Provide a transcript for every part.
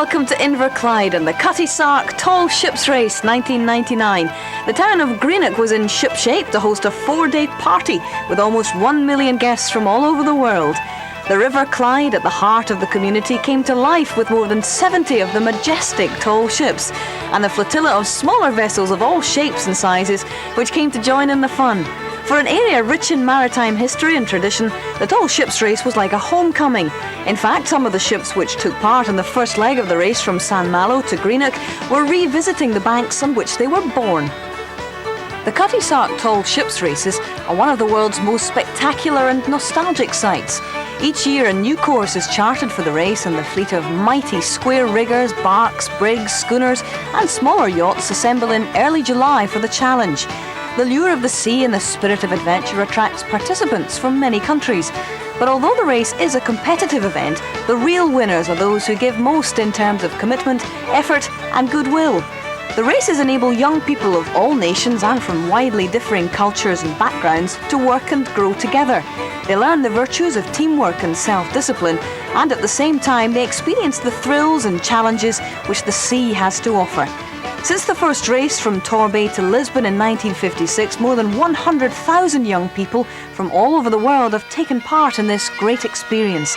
welcome to Inverclyde and the Cutty Sark Tall Ships Race 1999. The town of Greenock was in shipshape to host a 4-day party with almost 1 million guests from all over the world. The River Clyde at the heart of the community came to life with more than 70 of the majestic tall ships and a flotilla of smaller vessels of all shapes and sizes which came to join in the fun. For an area rich in maritime history and tradition, the Tall Ships Race was like a homecoming. In fact, some of the ships which took part in the first leg of the race from St Malo to Greenock were revisiting the banks on which they were born. The Cutty Sark Tall Ships Races are one of the world's most spectacular and nostalgic sights. Each year a new course is charted for the race, and the fleet of mighty square riggers, barks, brigs, schooners and smaller yachts assemble in early July for the challenge. The lure of the sea and the spirit of adventure attracts participants from many countries. But although the race is a competitive event, the real winners are those who give most in terms of commitment, effort and goodwill. The races enable young people of all nations and from widely differing cultures and backgrounds to work and grow together. They learn the virtues of teamwork and self-discipline, and at the same time they experience the thrills and challenges which the sea has to offer. Since the first race from Torbay to Lisbon in 1956, more than 100,000 young people from all over the world have taken part in this great experience.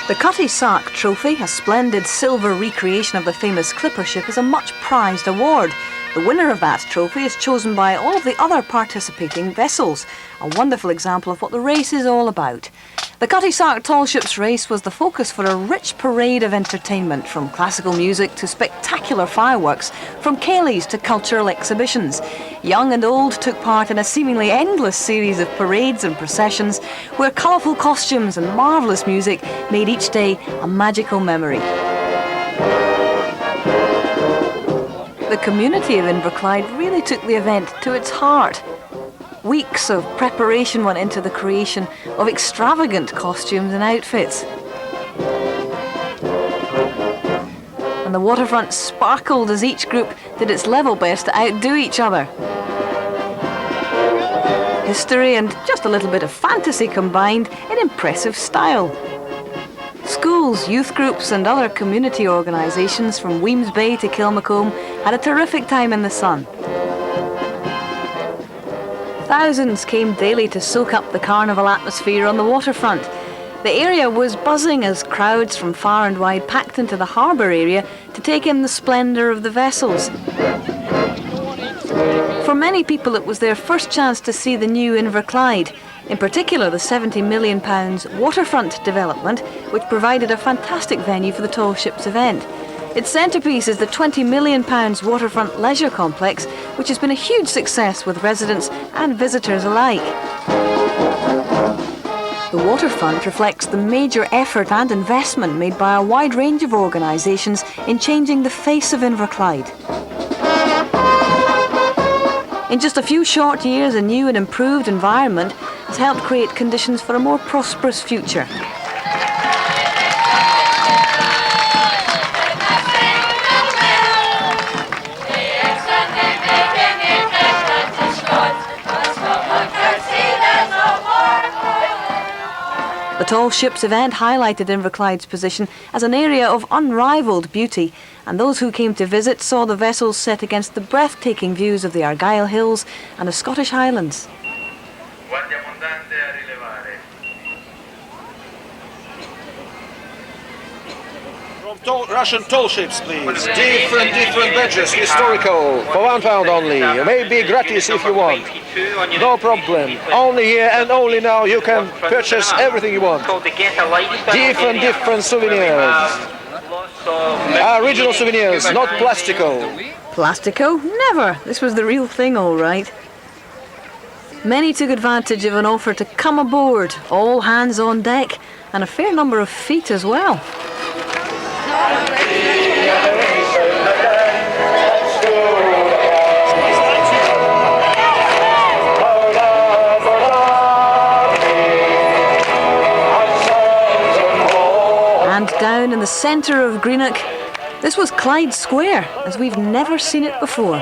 The Cutty Sark Trophy, a splendid silver recreation of the famous clipper ship, is a much prized award. The winner of that trophy is chosen by all of the other participating vessels, a wonderful example of what the race is all about. The Cutty Sark Tall Ships Race was the focus for a rich parade of entertainment, from classical music to spectacular fireworks, from ceilidhs to cultural exhibitions. Young and old took part in a seemingly endless series of parades and processions where colourful costumes and marvellous music made each day a magical memory. The community of Inverclyde really took the event to its heart. Weeks of preparation went into the creation of extravagant costumes and outfits. And the waterfront sparkled as each group did its level best to outdo each other. History and just a little bit of fantasy combined in impressive style. Schools, youth groups and other community organisations from Weems Bay to Kilmacombe had a terrific time in the sun. Thousands came daily to soak up the carnival atmosphere on the waterfront. The area was buzzing as crowds from far and wide packed into the harbour area to take in the splendour of the vessels. For many people it was their first chance to see the new Inverclyde, in particular the £70 million waterfront development, which provided a fantastic venue for the Tall Ships event. Its centrepiece is the £20 million waterfront leisure complex, which has been a huge success with residents and visitors alike. The waterfront reflects the major effort and investment made by a wide range of organisations in changing the face of Inverclyde. In just a few short years, a new and improved environment has helped create conditions for a more prosperous future. The Tall Ships event highlighted Inverclyde's position as an area of unrivalled beauty, and those who came to visit saw the vessels set against the breathtaking views of the Argyll Hills and the Scottish Highlands. Russian tall ships, please. Different badges, historical, for £1 only. Maybe gratis if you want. No problem. Only here and only now you can purchase everything you want. Different souvenirs. Original souvenirs, not plastico. Plastico? Never! This was the real thing, all right. Many took advantage of an offer to come aboard, all hands on deck, and a fair number of feet as well. the centre of Greenock, this was Clyde Square, as we've never seen it before.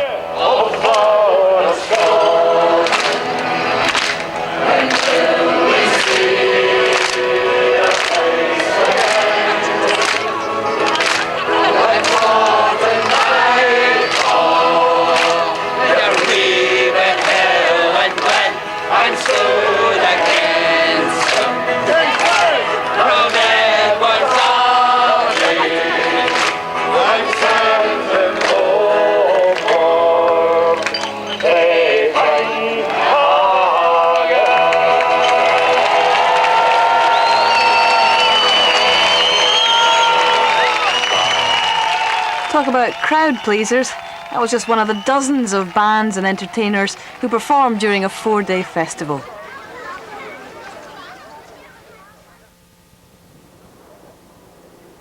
Talk about crowd pleasers. That was just one of the dozens of bands and entertainers who performed during a 4-day festival.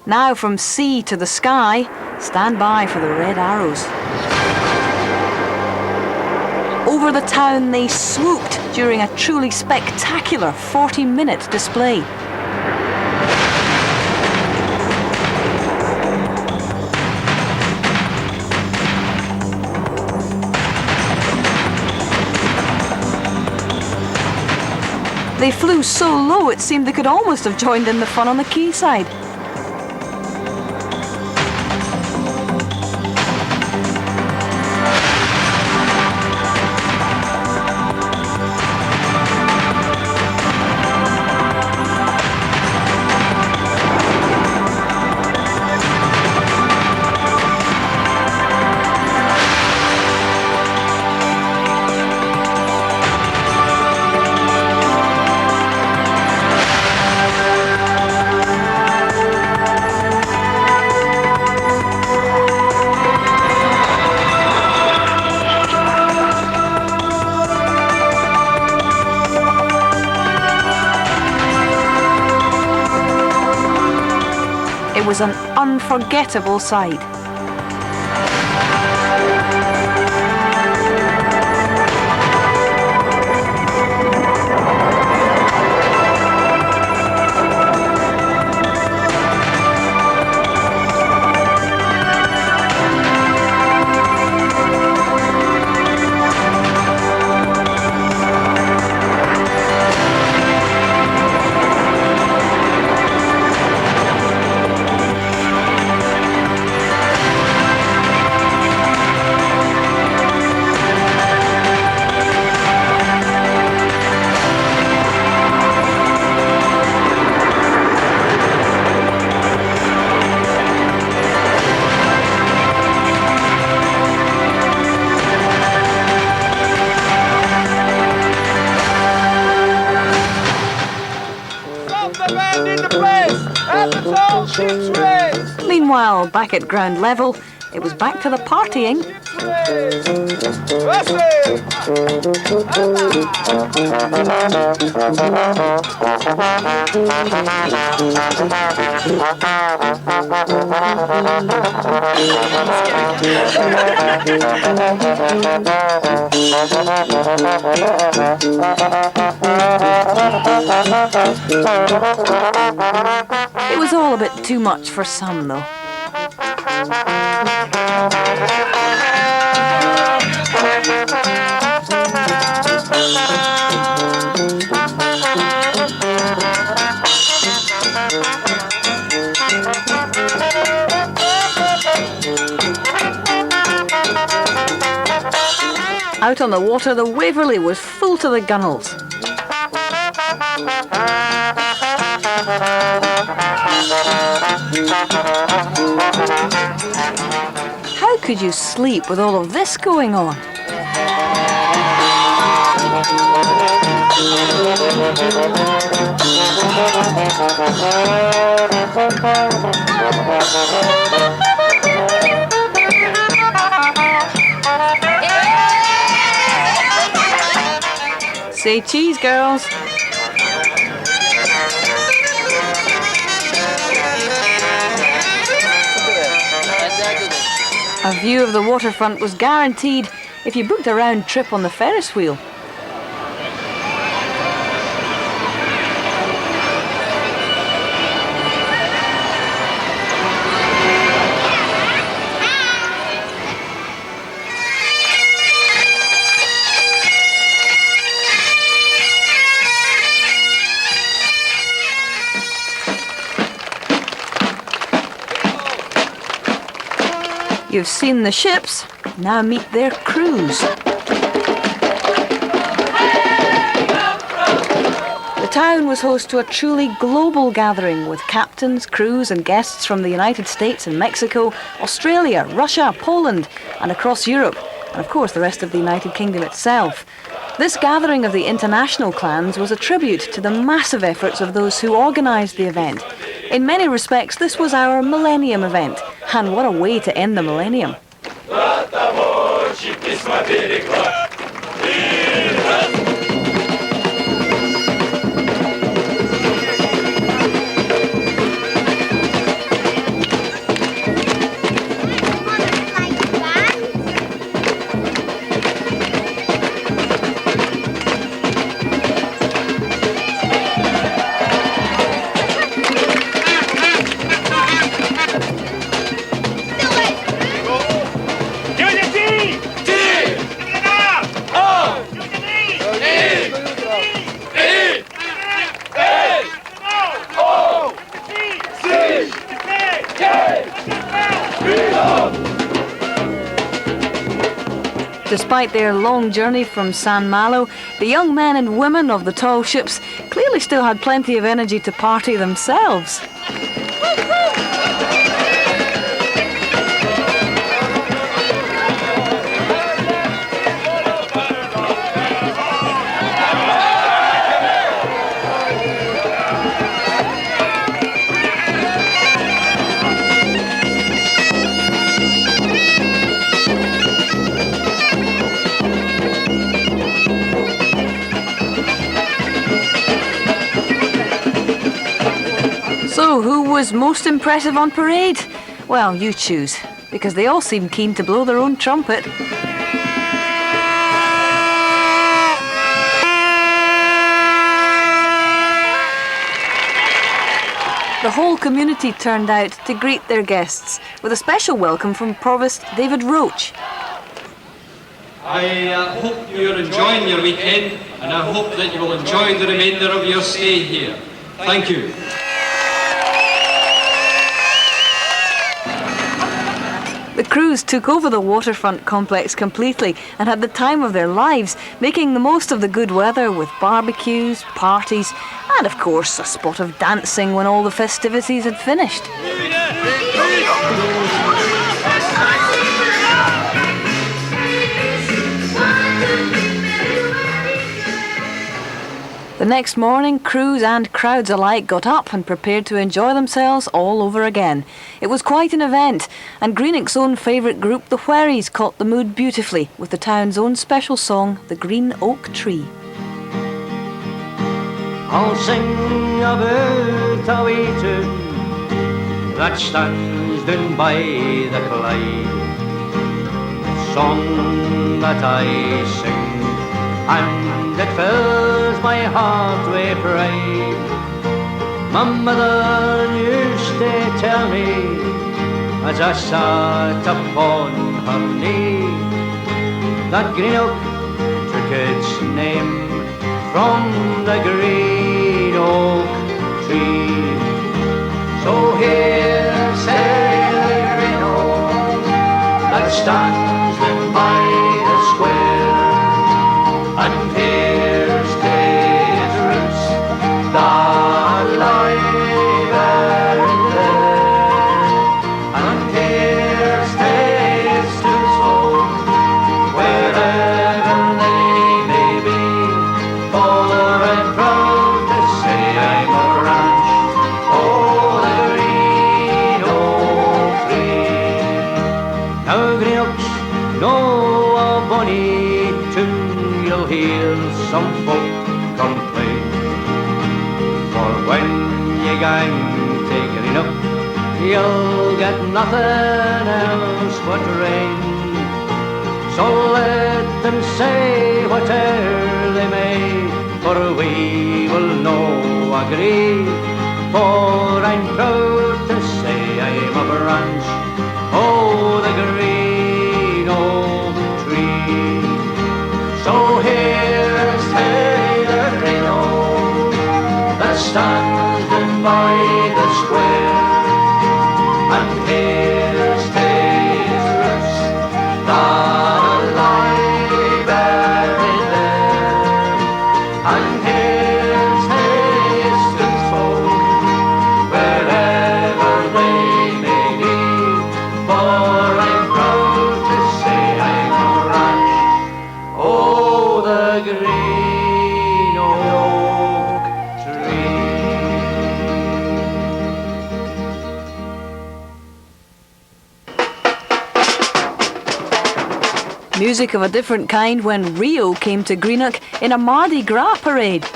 Now from sea to the sky, stand by for the red arrows. Over the town they swooped during a truly spectacular 40-minute display. They flew so low it seemed they could almost have joined in the fun on the quayside. It was an unforgettable sight. Meanwhile, back at ground level, it was back to the partying. It was all a bit too much for some, though. Out on the water, the Waverley was full to the gunnels. How could you sleep with all of this going on? Say cheese, girls. A view of the waterfront was guaranteed if you booked a round trip on the Ferris wheel. You've seen the ships, now meet their crews. The town was host to a truly global gathering with captains, crews and guests from the United States and Mexico, Australia, Russia, Poland and across Europe, and of course the rest of the United Kingdom itself. This gathering of the international clans was a tribute to the massive efforts of those who organised the event. In many respects, this was our Millennium event, and what a way to end the millennium. Despite their long journey from San Malo, the young men and women of the tall ships clearly still had plenty of energy to party themselves. So, who was most impressive on parade? Well, you choose, because they all seemed keen to blow their own trumpet. The whole community turned out to greet their guests, with a special welcome from Provost David Roach. I hope you're enjoying your weekend, and I hope that you will enjoy the remainder of your stay here. Thank you. The crews took over the waterfront complex completely and had the time of their lives, making the most of the good weather with barbecues, parties, and of course a spot of dancing when all the festivities had finished. The next morning, crews and crowds alike got up and prepared to enjoy themselves all over again. It was quite an event, and Greenock's own favourite group, the Wherries, caught the mood beautifully with the town's own special song, The Green Oak Tree. I'll sing about a wee tune that stands down by the Clyde. The song that I sing, and it fills my heart with pride. My mother used to tell me as I sat upon her knee that Greenock took its name from the green oak tree. So here's the green oak that stands down by the square, and here's his roots that lie there, and here's his tombstone wherever they may be. For I'm proud to say I'm a branch of the green oak tree. Now Greenock's no a bonny tune, you'll hear some folk complain, for when you gang to Greenock, you'll get nothing else but rain. So let them say whatever they may, for we will no agree. For I'm proud to say I'm a branch of the green oak tree. So here's Taylor Reno that stands down by the square, and here's Taylor's Music of a different kind when Rio came to Greenock in a Mardi Gras parade.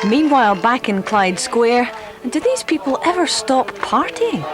Meanwhile, back in Clyde Square, did these people ever stop partying?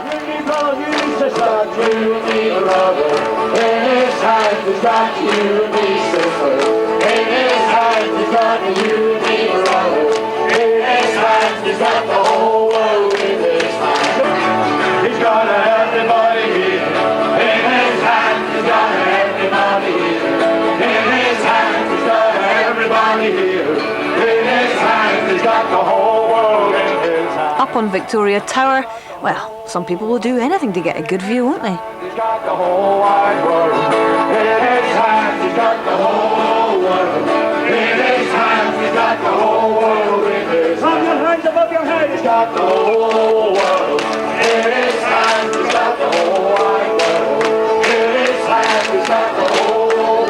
Up on Victoria Tower, well, some people will do anything to get a good view, won't they? He's got the whole wide world in his hands. He's got the whole world in his hands. He's got the whole world in his hands. Hold your hands above your head. He's got the whole world in his hands. He's got the whole wide world in his hands. He's got the whole world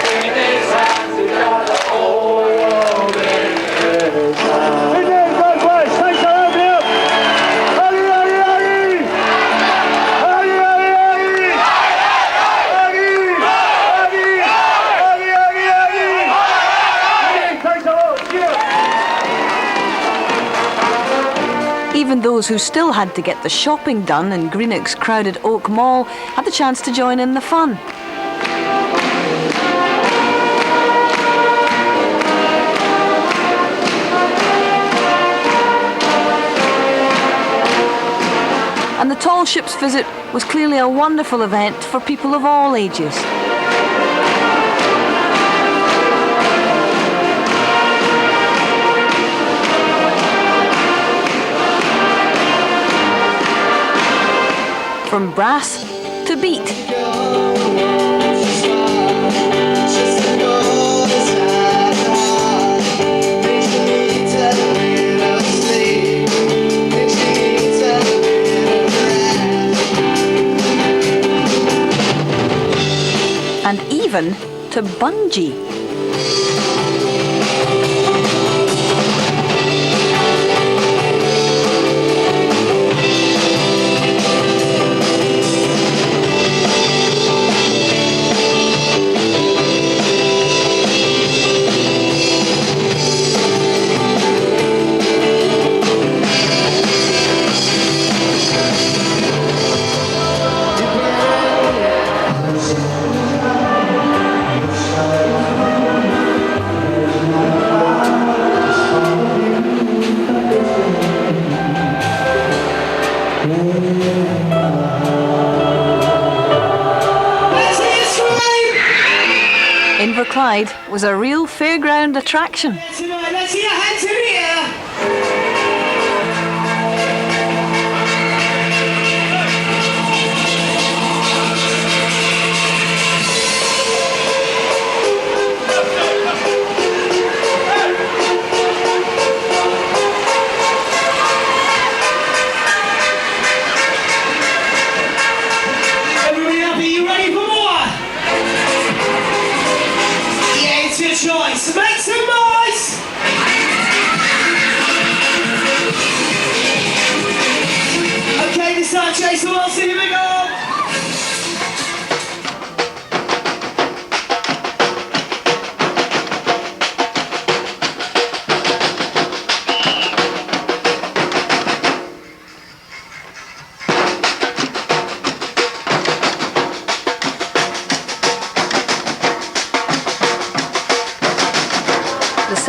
in his hands. He's got the whole world in his hands. Even those who still had to get the shopping done in Greenock's crowded Oak Mall had the chance to join in the fun. And the tall ship's visit was clearly a wonderful event for people of all ages. From brass to beat. And even to bungee. Inverclyde was a real fairground attraction. Let's see your hands in the air.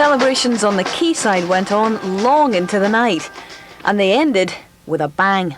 celebrations on the quayside went on long into the night, and they ended with a bang.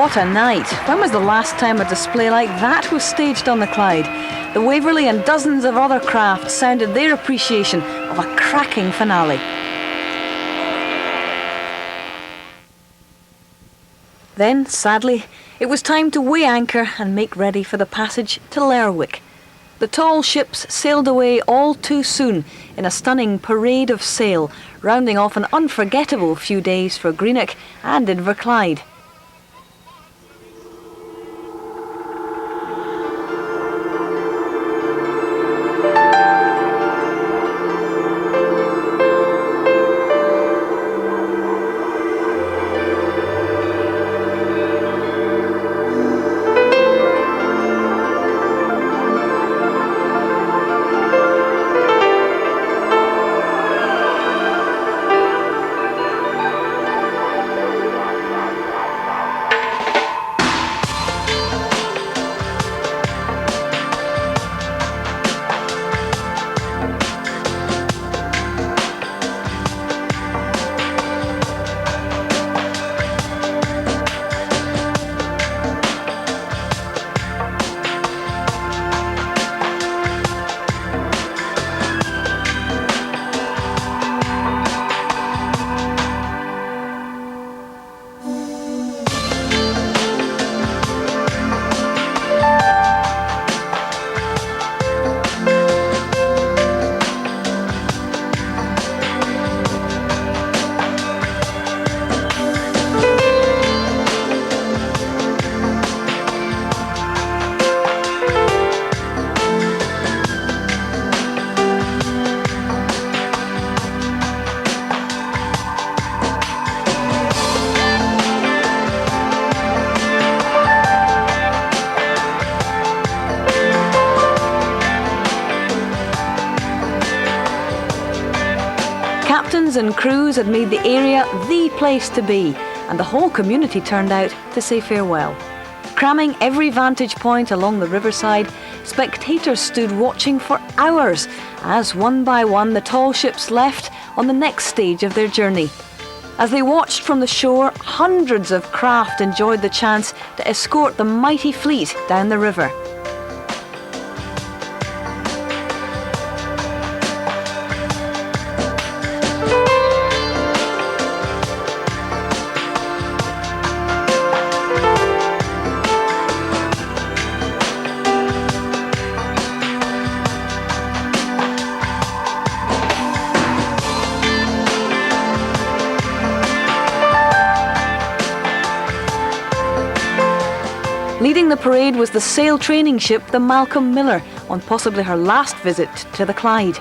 What a night. When was the last time a display like that was staged on the Clyde? The Waverley and dozens of other crafts sounded their appreciation of a cracking finale. Then, sadly, it was time to weigh anchor and make ready for the passage to Lerwick. The tall ships sailed away all too soon in a stunning parade of sail, rounding off an unforgettable few days for Greenock and Inverclyde. Captains and crews had made the area the place to be, and the whole community turned out to say farewell. Cramming every vantage point along the riverside, spectators stood watching for hours as one by one the tall ships left on the next stage of their journey. As they watched from the shore, hundreds of craft enjoyed the chance to escort the mighty fleet down the river. Leading the parade was the sail training ship, the Malcolm Miller, on possibly her last visit to the Clyde.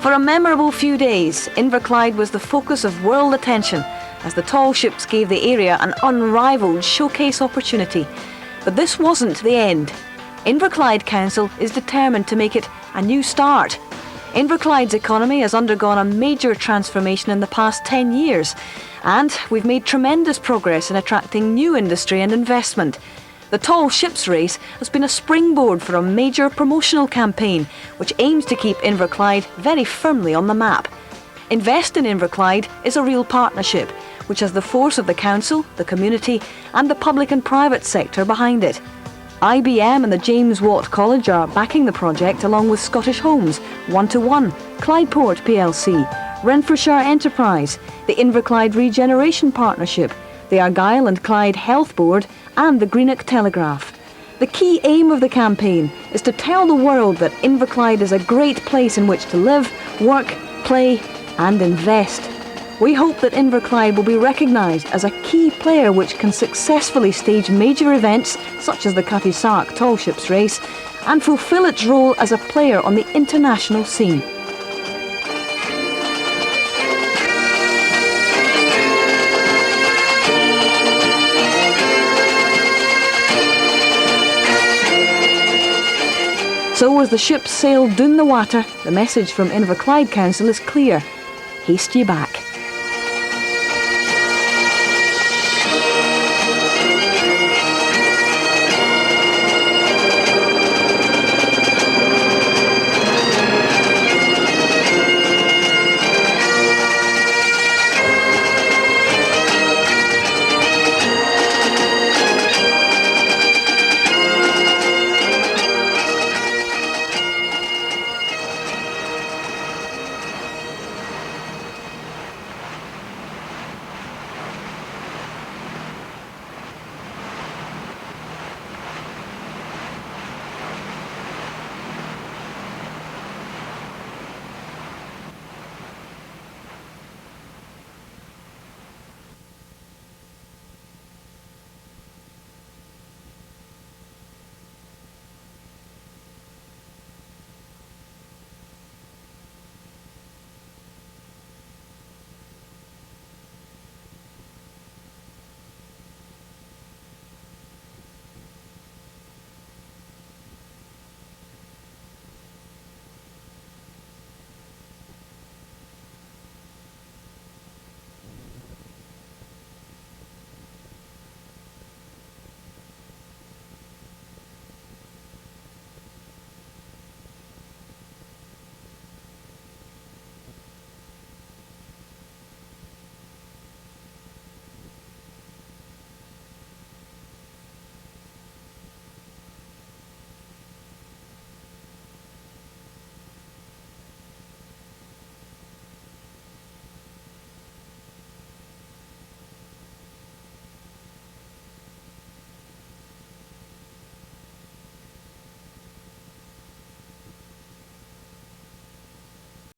For a memorable few days, Inverclyde was the focus of world attention as the tall ships gave the area an unrivalled showcase opportunity. But this wasn't the end. Inverclyde Council is determined to make it a new start. Inverclyde's economy has undergone a major transformation in the past 10 years, and we've made tremendous progress in attracting new industry and investment. The Tall Ships Race has been a springboard for a major promotional campaign which aims to keep Inverclyde very firmly on the map. Invest in Inverclyde is a real partnership which has the force of the council, the community and the public and private sector behind it. IBM and the James Watt College are backing the project along with Scottish Homes, 1-1, Clydeport plc, Renfrewshire Enterprise, the Inverclyde Regeneration Partnership, the Argyll and Clyde Health Board and the Greenock Telegraph. The key aim of the campaign is to tell the world that Inverclyde is a great place in which to live, work, play and invest. We hope that Inverclyde will be recognised as a key player which can successfully stage major events such as the Cutty Sark Tall Ships Race and fulfil its role as a player on the international scene. So as the ships sail down the water, the message from Inverclyde Council is clear. Haste ye back.